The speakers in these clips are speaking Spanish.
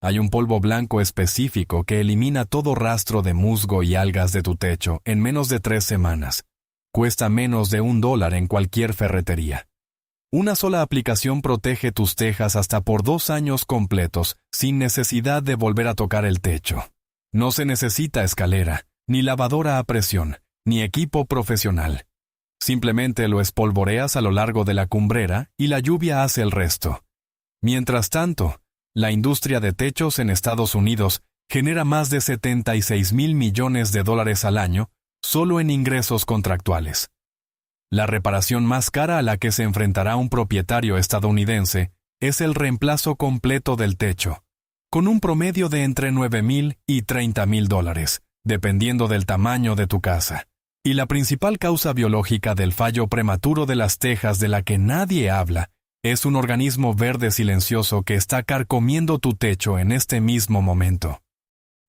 Hay un polvo blanco específico que elimina todo rastro de musgo y algas de tu techo en menos de 3 semanas. Cuesta menos de $1 en cualquier ferretería. Una sola aplicación protege tus tejas hasta por 2 años completos, sin necesidad de volver a tocar el techo. No se necesita escalera, ni lavadora a presión, ni equipo profesional. Simplemente lo espolvoreas a lo largo de la cumbrera y la lluvia hace el resto. Mientras tanto, la industria de techos en Estados Unidos genera más de $76,000 millones al año solo en ingresos contractuales. La reparación más cara a la que se enfrentará un propietario estadounidense es el reemplazo completo del techo, con un promedio de entre $9,000 y $30,000, dependiendo del tamaño de tu casa. Y la principal causa biológica del fallo prematuro de las tejas de la que nadie habla es un organismo verde silencioso que está carcomiendo tu techo en este mismo momento.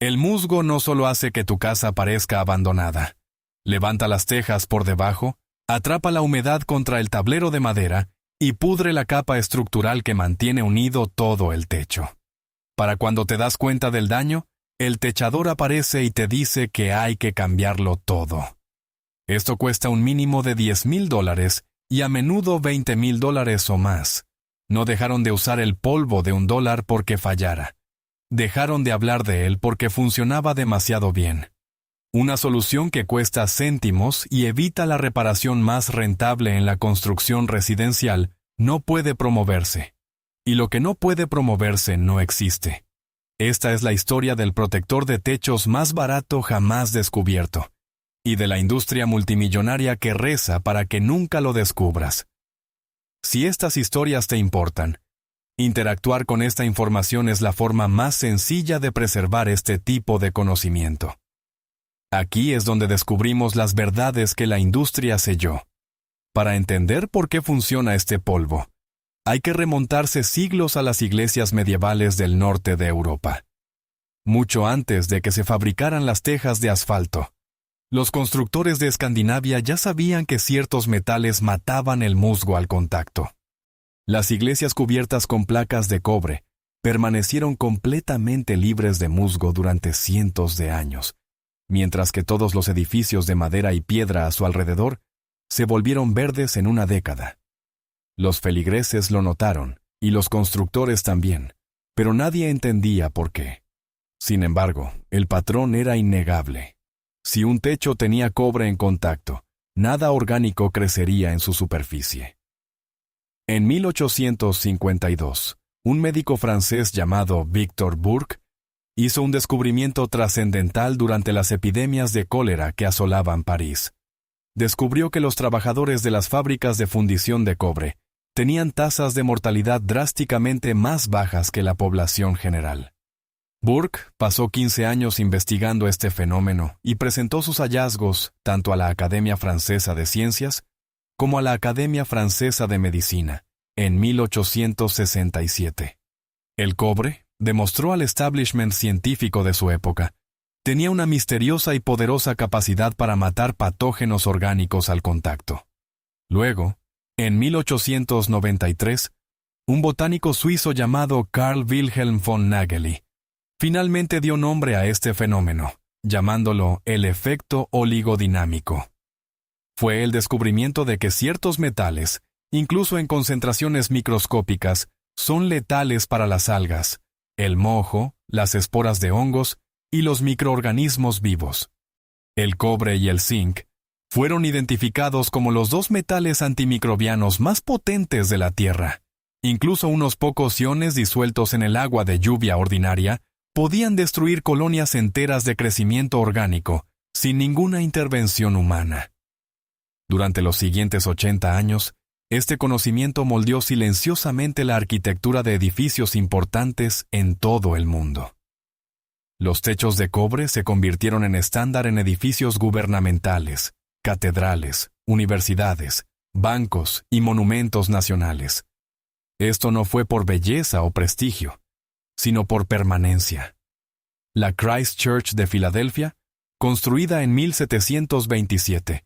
El musgo no solo hace que tu casa parezca abandonada. Levanta las tejas por debajo, atrapa la humedad contra el tablero de madera y pudre la capa estructural que mantiene unido todo el techo. Para cuando te das cuenta del daño, el techador aparece y te dice que hay que cambiarlo todo. Esto cuesta un mínimo de $10,000 y a menudo $20,000 o más. No dejaron de usar el polvo de $1 porque fallara. Dejaron de hablar de él porque funcionaba demasiado bien. Una solución que cuesta céntimos y evita la reparación más rentable en la construcción residencial no puede promoverse. Y lo que no puede promoverse no existe. Esta es la historia del protector de techos más barato jamás descubierto, y de la industria multimillonaria que reza para que nunca lo descubras. Si estas historias te importan, interactuar con esta información es la forma más sencilla de preservar este tipo de conocimiento. Aquí es donde descubrimos las verdades que la industria selló. Para entender por qué funciona este polvo, hay que remontarse siglos a las iglesias medievales del norte de Europa. Mucho antes de que se fabricaran las tejas de asfalto, los constructores de Escandinavia ya sabían que ciertos metales mataban el musgo al contacto. Las iglesias cubiertas con placas de cobre permanecieron completamente libres de musgo durante cientos de años, mientras que todos los edificios de madera y piedra a su alrededor se volvieron verdes en una década. Los feligreses lo notaron, y los constructores también, pero nadie entendía por qué. Sin embargo, el patrón era innegable. Si un techo tenía cobre en contacto, nada orgánico crecería en su superficie. En 1852, un médico francés llamado Victor Bourque hizo un descubrimiento trascendental durante las epidemias de cólera que asolaban París. Descubrió que los trabajadores de las fábricas de fundición de cobre tenían tasas de mortalidad drásticamente más bajas que la población general. Bourque pasó 15 años investigando este fenómeno y presentó sus hallazgos tanto a la Academia Francesa de Ciencias como a la Academia Francesa de Medicina en 1867. El cobre, demostró al establishment científico de su época, tenía una misteriosa y poderosa capacidad para matar patógenos orgánicos al contacto. Luego, en 1893, un botánico suizo llamado Carl Wilhelm von Nageli finalmente dio nombre a este fenómeno, llamándolo el efecto oligodinámico. Fue el descubrimiento de que ciertos metales, incluso en concentraciones microscópicas, son letales para las algas, el moho, las esporas de hongos y los microorganismos vivos. El cobre y el zinc fueron identificados como los 2 metales antimicrobianos más potentes de la Tierra. Incluso unos pocos iones disueltos en el agua de lluvia ordinaria podían destruir colonias enteras de crecimiento orgánico sin ninguna intervención humana. Durante los siguientes 80 años, este conocimiento moldeó silenciosamente la arquitectura de edificios importantes en todo el mundo. Los techos de cobre se convirtieron en estándar en edificios gubernamentales, catedrales, universidades, bancos y monumentos nacionales. Esto no fue por belleza o prestigio, sino por permanencia. La Christ Church de Filadelfia, construida en 1727,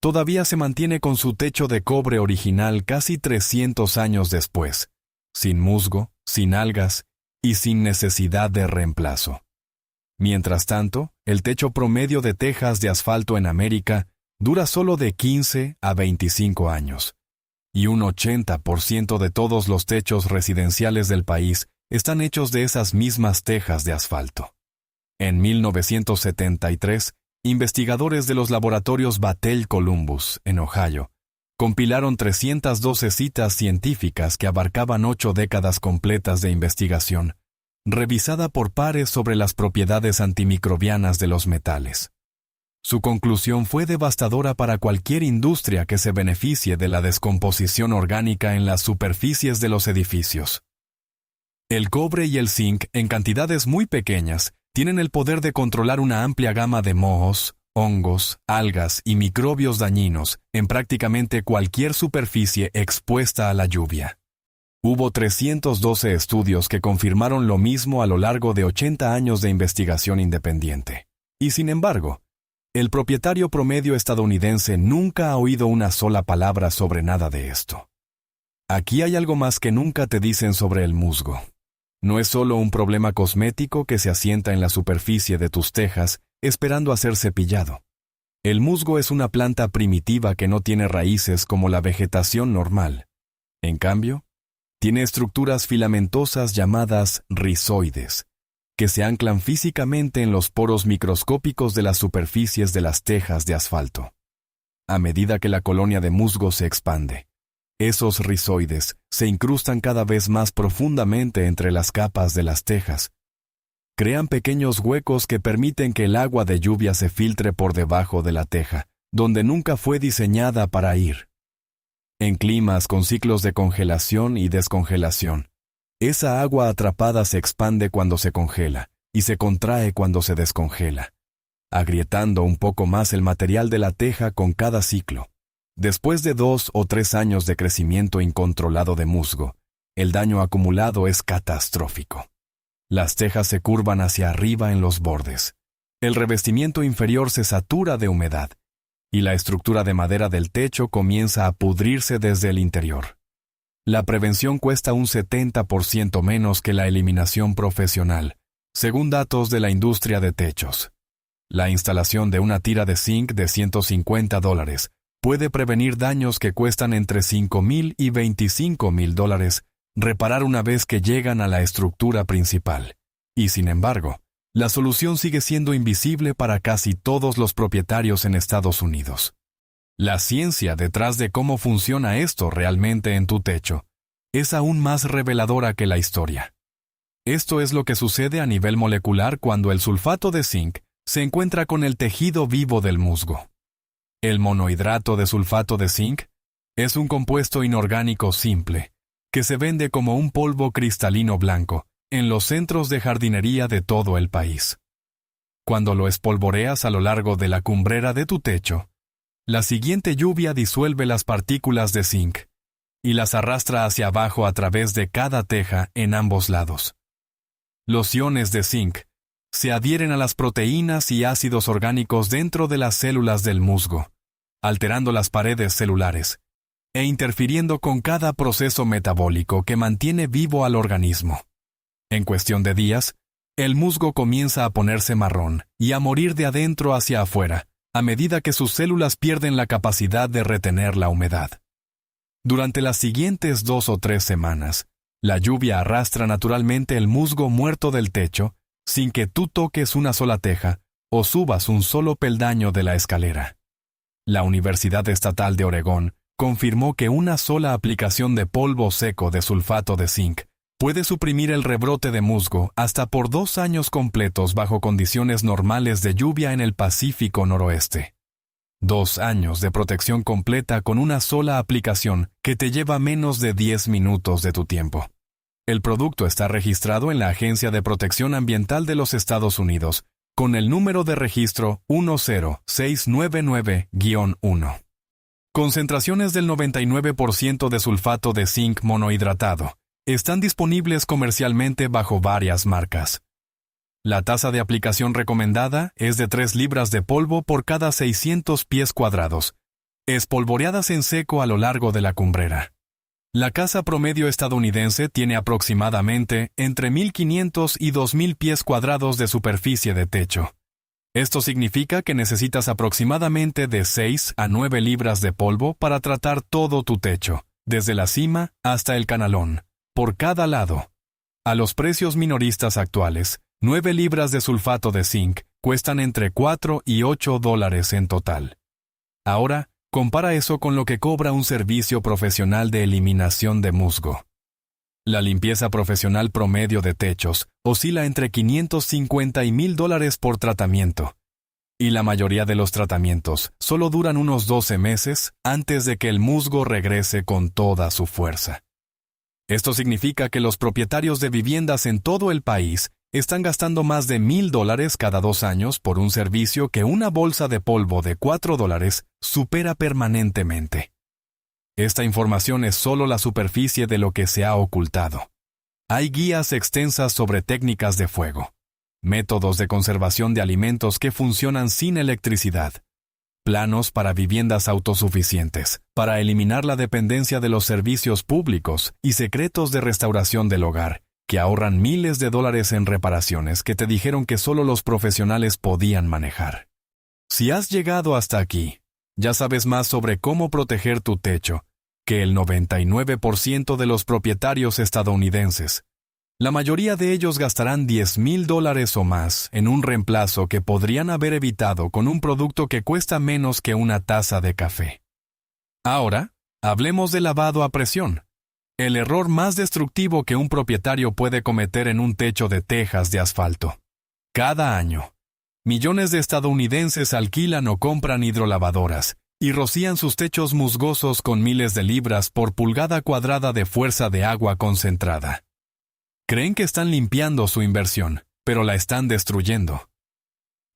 todavía se mantiene con su techo de cobre original casi 300 años después, sin musgo, sin algas y sin necesidad de reemplazo. Mientras tanto, el techo promedio de tejas de asfalto en América dura solo de 15 a 25 años, y un 80% de todos los techos residenciales del país están hechos de esas mismas tejas de asfalto. En 1973, investigadores de los laboratorios Battelle-Columbus, en Ohio, compilaron 312 citas científicas que abarcaban 8 décadas completas de investigación, revisada por pares sobre las propiedades antimicrobianas de los metales. Su conclusión fue devastadora para cualquier industria que se beneficie de la descomposición orgánica en las superficies de los edificios. El cobre y el zinc, en cantidades muy pequeñas, tienen el poder de controlar una amplia gama de mohos, hongos, algas y microbios dañinos en prácticamente cualquier superficie expuesta a la lluvia. Hubo 312 estudios que confirmaron lo mismo a lo largo de 80 años de investigación independiente. Y sin embargo, el propietario promedio estadounidense nunca ha oído una sola palabra sobre nada de esto. Aquí hay algo más que nunca te dicen sobre el musgo. No es solo un problema cosmético que se asienta en la superficie de tus tejas esperando a ser cepillado. El musgo es una planta primitiva que no tiene raíces como la vegetación normal. En cambio, tiene estructuras filamentosas llamadas rizoides, que se anclan físicamente en los poros microscópicos de las superficies de las tejas de asfalto. A medida que la colonia de musgo se expande, esos rizoides se incrustan cada vez más profundamente entre las capas de las tejas. Crean pequeños huecos que permiten que el agua de lluvia se filtre por debajo de la teja, donde nunca fue diseñada para ir. En climas con ciclos de congelación y descongelación, esa agua atrapada se expande cuando se congela y se contrae cuando se descongela, agrietando un poco más el material de la teja con cada ciclo. Después de 2 o 3 años de crecimiento incontrolado de musgo, el daño acumulado es catastrófico. Las tejas se curvan hacia arriba en los bordes. El revestimiento inferior se satura de humedad y la estructura de madera del techo comienza a pudrirse desde el interior. La prevención cuesta un 70% menos que la eliminación profesional, según datos de la industria de techos. La instalación de una tira de zinc de $150 puede prevenir daños que cuestan entre $5,000 y $25,000 reparar una vez que llegan a la estructura principal. Y sin embargo, la solución sigue siendo invisible para casi todos los propietarios en Estados Unidos. La ciencia detrás de cómo funciona esto realmente en tu techo es aún más reveladora que la historia. Esto es lo que sucede a nivel molecular cuando el sulfato de zinc se encuentra con el tejido vivo del musgo. El monohidrato de sulfato de zinc es un compuesto inorgánico simple que se vende como un polvo cristalino blanco en los centros de jardinería de todo el país. Cuando lo espolvoreas a lo largo de la cumbrera de tu techo, la siguiente lluvia disuelve las partículas de zinc y las arrastra hacia abajo a través de cada teja en ambos lados. Los iones de zinc se adhieren a las proteínas y ácidos orgánicos dentro de las células del musgo, alterando las paredes celulares e interfiriendo con cada proceso metabólico que mantiene vivo al organismo. En cuestión de días, el musgo comienza a ponerse marrón y a morir de adentro hacia afuera, a medida que sus células pierden la capacidad de retener la humedad. Durante las siguientes 2 o 3 semanas, la lluvia arrastra naturalmente el musgo muerto del techo sin que tú toques una sola teja o subas un solo peldaño de la escalera. La Universidad Estatal de Oregón confirmó que una sola aplicación de polvo seco de sulfato de zinc puede suprimir el rebrote de musgo hasta por 2 años completos bajo condiciones normales de lluvia en el Pacífico Noroeste. 2 años de protección completa con una sola aplicación que te lleva menos de 10 minutos de tu tiempo. El producto está registrado en la Agencia de Protección Ambiental de los Estados Unidos, con el número de registro 10699-1. Concentraciones del 99% de sulfato de zinc monohidratado están disponibles comercialmente bajo varias marcas. La tasa de aplicación recomendada es de 3 libras de polvo por cada 600 pies cuadrados, espolvoreadas en seco a lo largo de la cumbrera. La casa promedio estadounidense tiene aproximadamente entre 1.500 y 2.000 pies cuadrados de superficie de techo. Esto significa que necesitas aproximadamente de 6 a 9 libras de polvo para tratar todo tu techo, desde la cima hasta el canalón, por cada lado. A los precios minoristas actuales, 9 libras de sulfato de zinc cuestan entre 4 y 8 dólares en total. Ahora, compara eso con lo que cobra un servicio profesional de eliminación de musgo. La limpieza profesional promedio de techos oscila entre $550 y $1,000 por tratamiento. Y la mayoría de los tratamientos solo duran unos 12 meses antes de que el musgo regrese con toda su fuerza. Esto significa que los propietarios de viviendas en todo el país están gastando más de $1,000 cada 2 años por un servicio que una bolsa de polvo de $4 supera permanentemente. Esta información es solo la superficie de lo que se ha ocultado. Hay guías extensas sobre técnicas de fuego, métodos de conservación de alimentos que funcionan sin electricidad, planos para viviendas autosuficientes, para eliminar la dependencia de los servicios públicos y secretos de restauración del hogar, que ahorran miles de dólares en reparaciones que te dijeron que solo los profesionales podían manejar. Si has llegado hasta aquí, ya sabes más sobre cómo proteger tu techo que el 99% de los propietarios estadounidenses. La mayoría de ellos gastarán $10,000 o más en un reemplazo que podrían haber evitado con un producto que cuesta menos que una taza de café. Ahora, hablemos de lavado a presión. El error más destructivo que un propietario puede cometer en un techo de tejas de asfalto. Cada año, millones de estadounidenses alquilan o compran hidrolavadoras y rocían sus techos musgosos con miles de libras por pulgada cuadrada de fuerza de agua concentrada. Creen que están limpiando su inversión, pero la están destruyendo.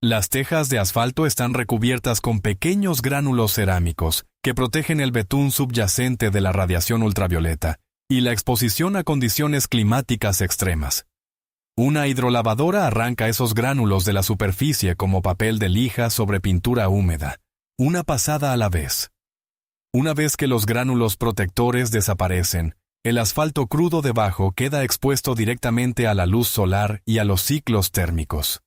Las tejas de asfalto están recubiertas con pequeños gránulos cerámicos que protegen el betún subyacente de la radiación ultravioleta y la exposición a condiciones climáticas extremas. Una hidrolavadora arranca esos gránulos de la superficie como papel de lija sobre pintura húmeda, una pasada a la vez. Una vez que los gránulos protectores desaparecen, el asfalto crudo debajo queda expuesto directamente a la luz solar y a los ciclos térmicos.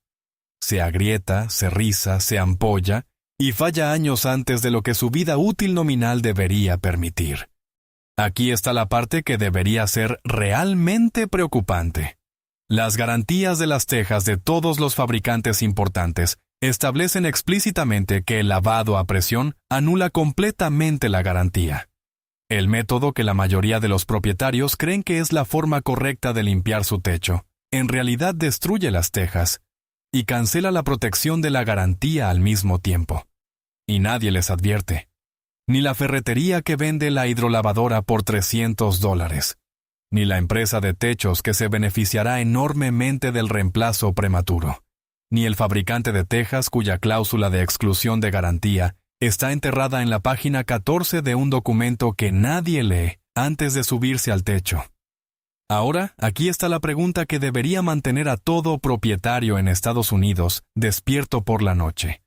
Se agrieta, se riza, se ampolla y falla años antes de lo que su vida útil nominal debería permitir. Aquí está la parte que debería ser realmente preocupante. Las garantías de las tejas de todos los fabricantes importantes establecen explícitamente que el lavado a presión anula completamente la garantía. El método que la mayoría de los propietarios creen que es la forma correcta de limpiar su techo, en realidad destruye las tejas y cancela la protección de la garantía al mismo tiempo. Y nadie les advierte. Ni la ferretería que vende la hidrolavadora por $300, ni la empresa de techos que se beneficiará enormemente del reemplazo prematuro, ni el fabricante de tejas cuya cláusula de exclusión de garantía está enterrada en la página 14 de un documento que nadie lee antes de subirse al techo. Ahora, aquí está la pregunta que debería mantener a todo propietario en Estados Unidos despierto por la noche.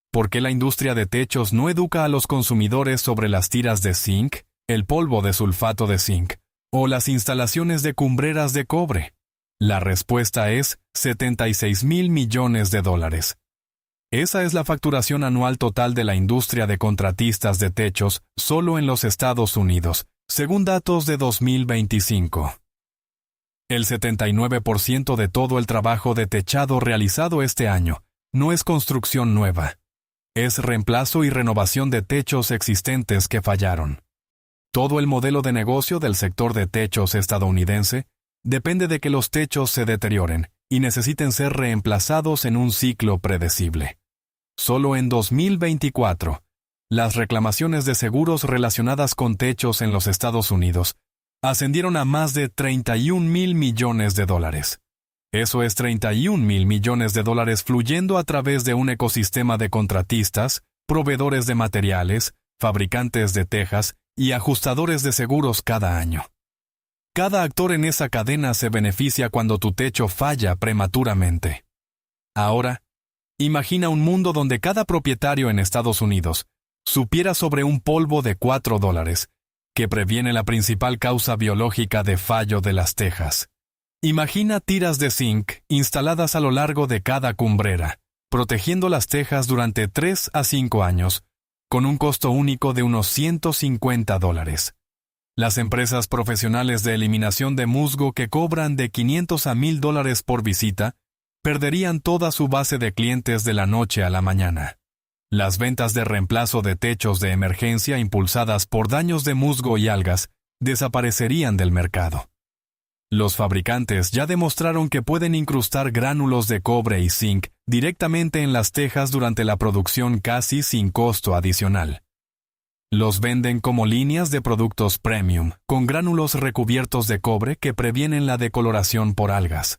¿Por qué la industria de techos no educa a los consumidores sobre las tiras de zinc, el polvo de sulfato de zinc o las instalaciones de cumbreras de cobre? La respuesta es $76,000 millones. Esa es la facturación anual total de la industria de contratistas de techos solo en los Estados Unidos, según datos de 2025. El 79% de todo el trabajo de techado realizado este año no es construcción nueva. Es reemplazo y renovación de techos existentes que fallaron. Todo el modelo de negocio del sector de techos estadounidense depende de que los techos se deterioren y necesiten ser reemplazados en un ciclo predecible. Solo en 2024, las reclamaciones de seguros relacionadas con techos en los Estados Unidos ascendieron a más de $31,000 millones. Eso es $31,000 millones fluyendo a través de un ecosistema de contratistas, proveedores de materiales, fabricantes de tejas y ajustadores de seguros cada año. Cada actor en esa cadena se beneficia cuando tu techo falla prematuramente. Ahora, imagina un mundo donde cada propietario en Estados Unidos supiera sobre un polvo de $4 que previene la principal causa biológica de fallo de las tejas. Imagina tiras de zinc instaladas a lo largo de cada cumbrera, protegiendo las tejas durante 3 a 5 años, con un costo único de unos $150. Las empresas profesionales de eliminación de musgo que cobran de $500 a $1,000 por visita perderían toda su base de clientes de la noche a la mañana. Las ventas de reemplazo de techos de emergencia impulsadas por daños de musgo y algas desaparecerían del mercado. Los fabricantes ya demostraron que pueden incrustar gránulos de cobre y zinc directamente en las tejas durante la producción casi sin costo adicional. Los venden como líneas de productos premium, con gránulos recubiertos de cobre que previenen la decoloración por algas.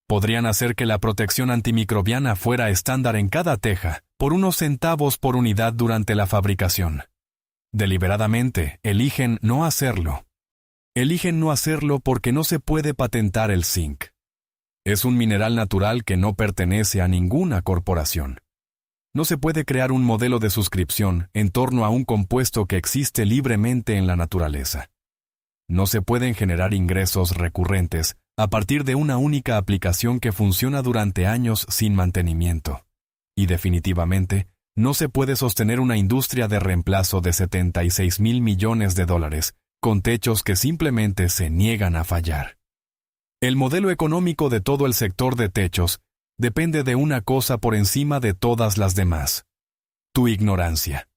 Podrían hacer que la protección antimicrobiana fuera estándar en cada teja, por unos centavos por unidad durante la fabricación. Deliberadamente, eligen no hacerlo. Eligen no hacerlo porque no se puede patentar el zinc. Es un mineral natural que no pertenece a ninguna corporación. No se puede crear un modelo de suscripción en torno a un compuesto que existe libremente en la naturaleza. No se pueden generar ingresos recurrentes a partir de una única aplicación que funciona durante años sin mantenimiento. Y definitivamente, no se puede sostener una industria de reemplazo de $76,000 millones con techos que simplemente se niegan a fallar. El modelo económico de todo el sector de techos depende de una cosa por encima de todas las demás: tu ignorancia.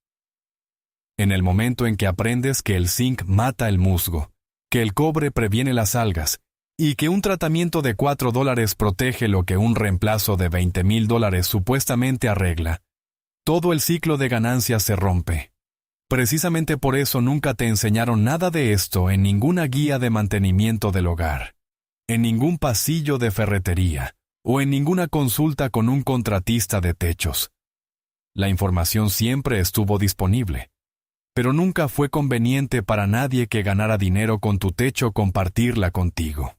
En el momento en que aprendes que el zinc mata el musgo, que el cobre previene las algas, y que un tratamiento de $4 protege lo que un reemplazo de $20,000 supuestamente arregla, todo el ciclo de ganancias se rompe. Precisamente por eso nunca te enseñaron nada de esto en ninguna guía de mantenimiento del hogar, en ningún pasillo de ferretería, o en ninguna consulta con un contratista de techos. La información siempre estuvo disponible, pero nunca fue conveniente para nadie que ganara dinero con tu techo compartirla contigo.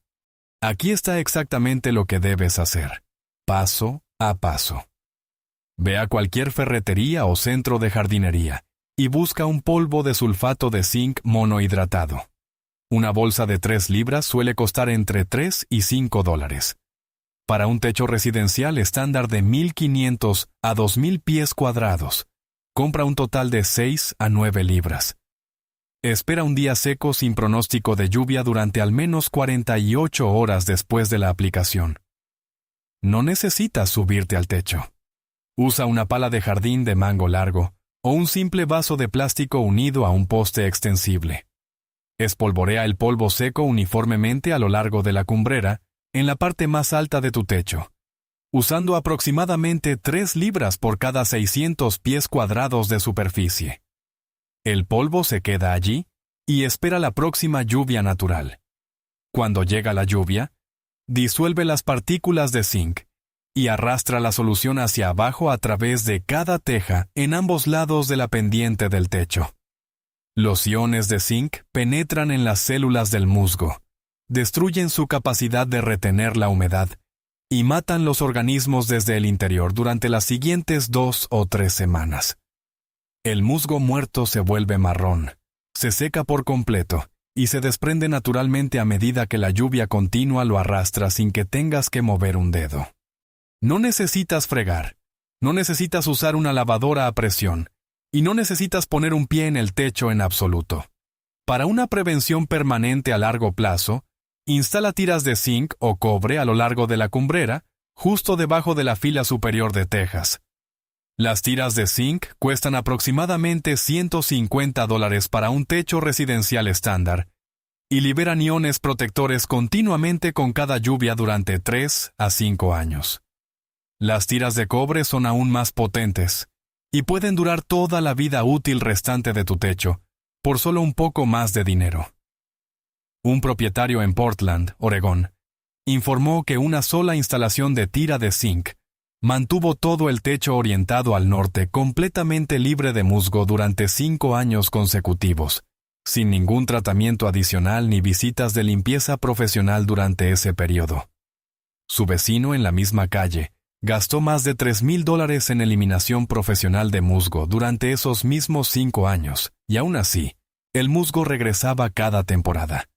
Aquí está exactamente lo que debes hacer, paso a paso. Ve a cualquier ferretería o centro de jardinería y busca un polvo de sulfato de zinc monohidratado. Una bolsa de 3 libras suele costar entre $3 y $5. Para un techo residencial estándar de 1,500 a 2,000 pies cuadrados, compra un total de 6 a 9 libras. Espera un día seco sin pronóstico de lluvia durante al menos 48 horas después de la aplicación. No necesitas subirte al techo. Usa una pala de jardín de mango largo o un simple vaso de plástico unido a un poste extensible. Espolvorea el polvo seco uniformemente a lo largo de la cumbrera en la parte más alta de tu techo, usando aproximadamente 3 libras por cada 600 pies cuadrados de superficie. El polvo se queda allí y espera la próxima lluvia natural. Cuando llega la lluvia, disuelve las partículas de zinc y arrastra la solución hacia abajo a través de cada teja en ambos lados de la pendiente del techo. Los iones de zinc penetran en las células del musgo, destruyen su capacidad de retener la humedad y matan los organismos desde el interior durante las siguientes 2 o 3 semanas. El musgo muerto se vuelve marrón, se seca por completo y se desprende naturalmente a medida que la lluvia continua lo arrastra sin que tengas que mover un dedo. No necesitas fregar, no necesitas usar una lavadora a presión y no necesitas poner un pie en el techo en absoluto. Para una prevención permanente a largo plazo, instala tiras de zinc o cobre a lo largo de la cumbrera, justo debajo de la fila superior de tejas. Las tiras de zinc cuestan aproximadamente $150 para un techo residencial estándar y liberan iones protectores continuamente con cada lluvia durante 3 a 5 años. Las tiras de cobre son aún más potentes y pueden durar toda la vida útil restante de tu techo, por solo un poco más de dinero. Un propietario en Portland, Oregón, informó que una sola instalación de tira de zinc mantuvo todo el techo orientado al norte completamente libre de musgo durante 5 años consecutivos, sin ningún tratamiento adicional ni visitas de limpieza profesional durante ese periodo. Su vecino en la misma calle gastó más de $3,000 en eliminación profesional de musgo durante esos mismos 5 años, y aún así, el musgo regresaba cada temporada.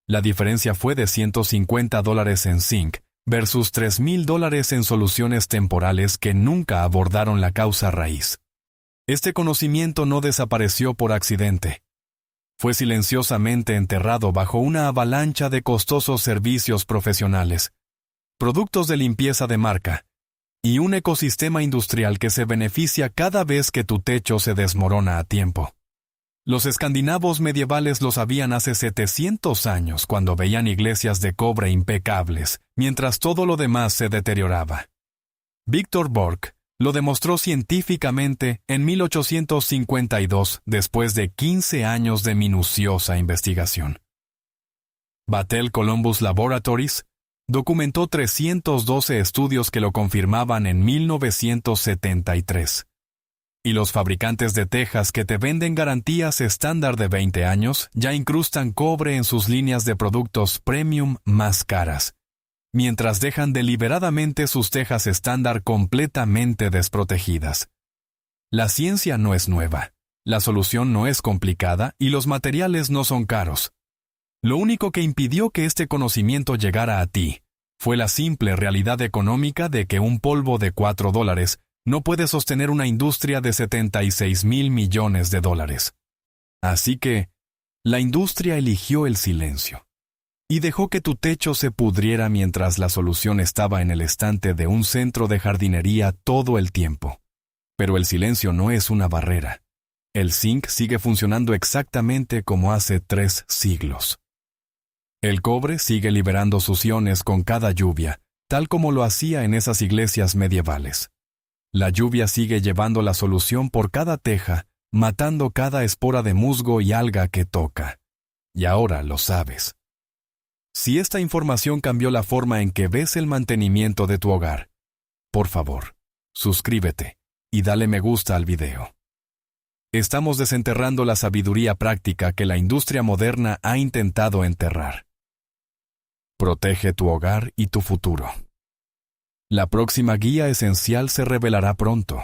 La diferencia fue de $150 en zinc versus $3,000 en soluciones temporales que nunca abordaron la causa raíz. Este conocimiento no desapareció por accidente. Fue silenciosamente enterrado bajo una avalancha de costosos servicios profesionales, productos de limpieza de marca, y un ecosistema industrial que se beneficia cada vez que tu techo se desmorona a tiempo. Los escandinavos medievales lo sabían hace 700 años cuando veían iglesias de cobre impecables, mientras todo lo demás se deterioraba. Victor Borch lo demostró científicamente en 1852 después de 15 años de minuciosa investigación. Battelle Columbus Laboratories documentó 312 estudios que lo confirmaban en 1973. Y los fabricantes de tejas que te venden garantías estándar de 20 años ya incrustan cobre en sus líneas de productos premium más caras, mientras dejan deliberadamente sus tejas estándar completamente desprotegidas. La ciencia no es nueva, la solución no es complicada y los materiales no son caros. Lo único que impidió que este conocimiento llegara a ti fue la simple realidad económica de que un polvo de $4 no puede sostener una industria de $76,000 millones. Así que, la industria eligió el silencio y dejó que tu techo se pudriera mientras la solución estaba en el estante de un centro de jardinería todo el tiempo. Pero el silencio no es una barrera. El zinc sigue funcionando exactamente como hace 3 siglos. El cobre sigue liberando sus iones con cada lluvia, tal como lo hacía en esas iglesias medievales. La lluvia sigue llevando la solución por cada teja, matando cada espora de musgo y alga que toca. Y ahora lo sabes. Si esta información cambió la forma en que ves el mantenimiento de tu hogar, por favor, suscríbete y dale me gusta al video. Estamos desenterrando la sabiduría práctica que la industria moderna ha intentado enterrar. Protege tu hogar y tu futuro. La próxima guía esencial se revelará pronto.